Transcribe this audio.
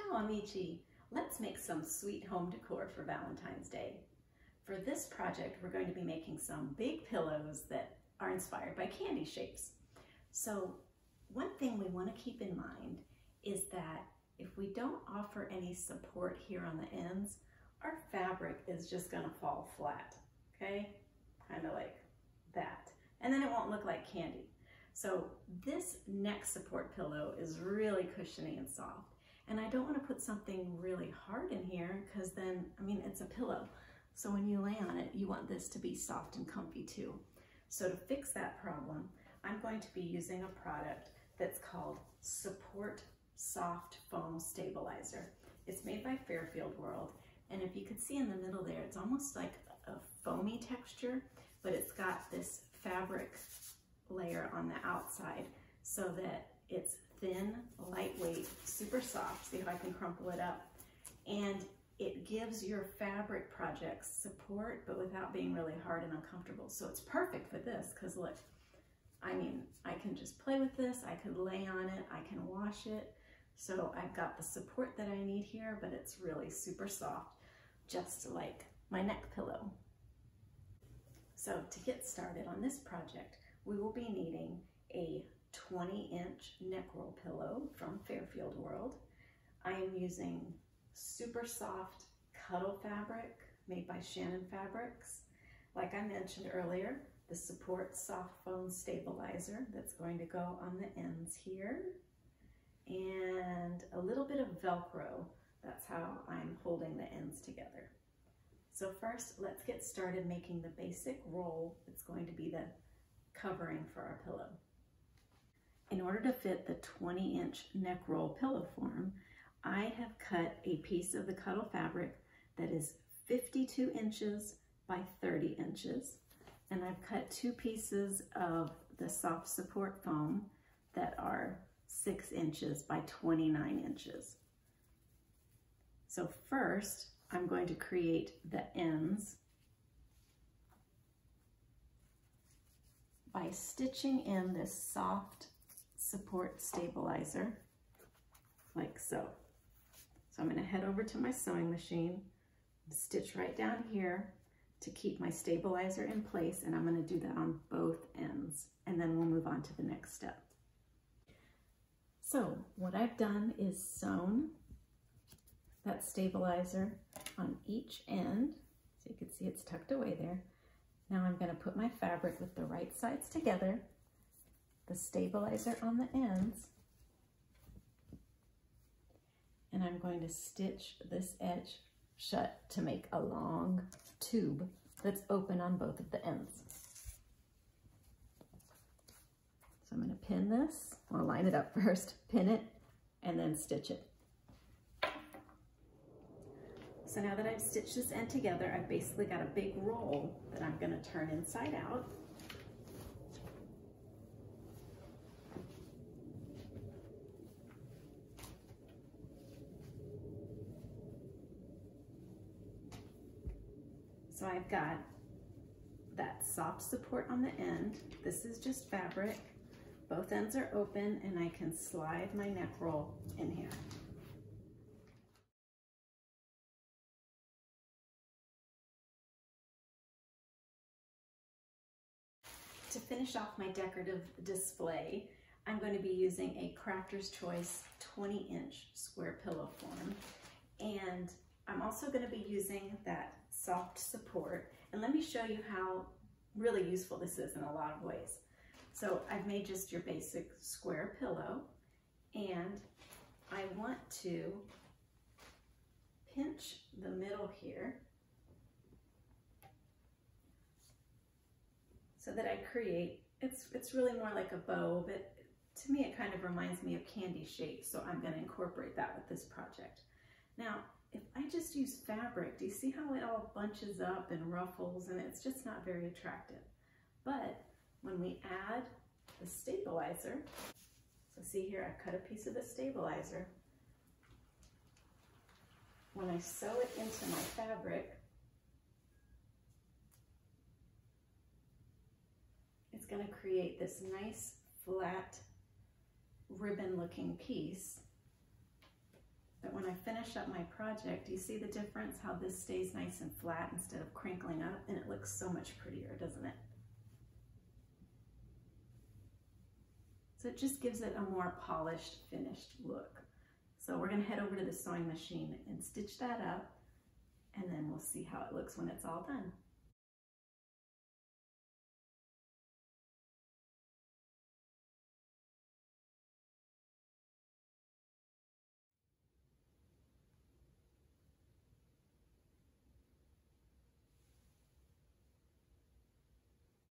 Ciao amici! Let's make some sweet home decor for Valentine's Day. For this project, we're going to be making some big pillows that are inspired by candy shapes. So one thing we want to keep in mind is that if we don't offer any support here on the ends, our fabric is just going to fall flat, okay? Kind of like that. And then it won't look like candy. So this neck support pillow is really cushiony and soft. And I don't want to put something really hard in here because then, it's a pillow. So when you lay on it, you want this to be soft and comfy too. So to fix that problem, I'm going to be using a product that's called Support Soft Foam Stabilizer. It's made by Fairfield World. And if you could see in the middle there, it's almost like a foamy texture, but it's got this fabric layer on the outside so that it's thin, lightweight, super soft. See if I can crumple it up. And it gives your fabric projects support, but without being really hard and uncomfortable. So it's perfect for this, because look, I can just play with this, I could lay on it, I can wash it. So I've got the support that I need here, but it's really super soft, just like my neck pillow. So to get started on this project, we will be needing a 20-inch neck roll pillow from Fairfield World. I am using super soft cuddle fabric made by Shannon Fabrics. Like I mentioned earlier, the Support Soft Foam Stabilizer that's going to go on the ends here, and a little bit of Velcro. That's how I'm holding the ends together. So first, let's get started making the basic roll that's going to be the covering for our pillow. In order to fit the 20-inch neck roll pillow form, I have cut a piece of the cuddle fabric that is 52 inches by 30 inches. And I've cut 2 pieces of the soft support foam that are 6 inches by 29 inches. So first, I'm going to create the ends by stitching in this soft support stabilizer, like so. So I'm going to head over to my sewing machine, stitch right down here to keep my stabilizer in place, and I'm going to do that on both ends, and then we'll move on to the next step. So what I've done is sewn that stabilizer on each end, so you can see it's tucked away there. Now I'm going to put my fabric with the right sides together, the stabilizer on the ends, and I'm going to stitch this edge shut to make a long tube that's open on both of the ends. So I'm going to pin this, I'll line it up first, pin it, and then stitch it. So now that I've stitched this end together, I've basically got a big roll that I'm going to turn inside out. So I've got that soft support on the end. This is just fabric. Both ends are open, and I can slide my neck roll in here. To finish off my decorative display, I'm going to be using a Crafter's Choice 20-inch square pillow form, and I'm also going to be using that soft support, and let me show you how really useful this is in a lot of ways. So I've made just your basic square pillow, and I want to pinch the middle here so that I create, it's really more like a bow, but to me it kind of reminds me of candy shapes, so I'm going to incorporate that with this project. Now, if I just use fabric, do you see how it all bunches up and ruffles, and it's just not very attractive? But when we add the stabilizer, so see here, I've cut a piece of the stabilizer. When I sew it into my fabric, it's going to create this nice flat ribbon looking piece But when I finish up my project, you see the difference, how this stays nice and flat instead of crinkling up, and it looks so much prettier, doesn't it? So it just gives it a more polished, finished look. So we're gonna head over to the sewing machine and stitch that up, and then we'll see how it looks when it's all done.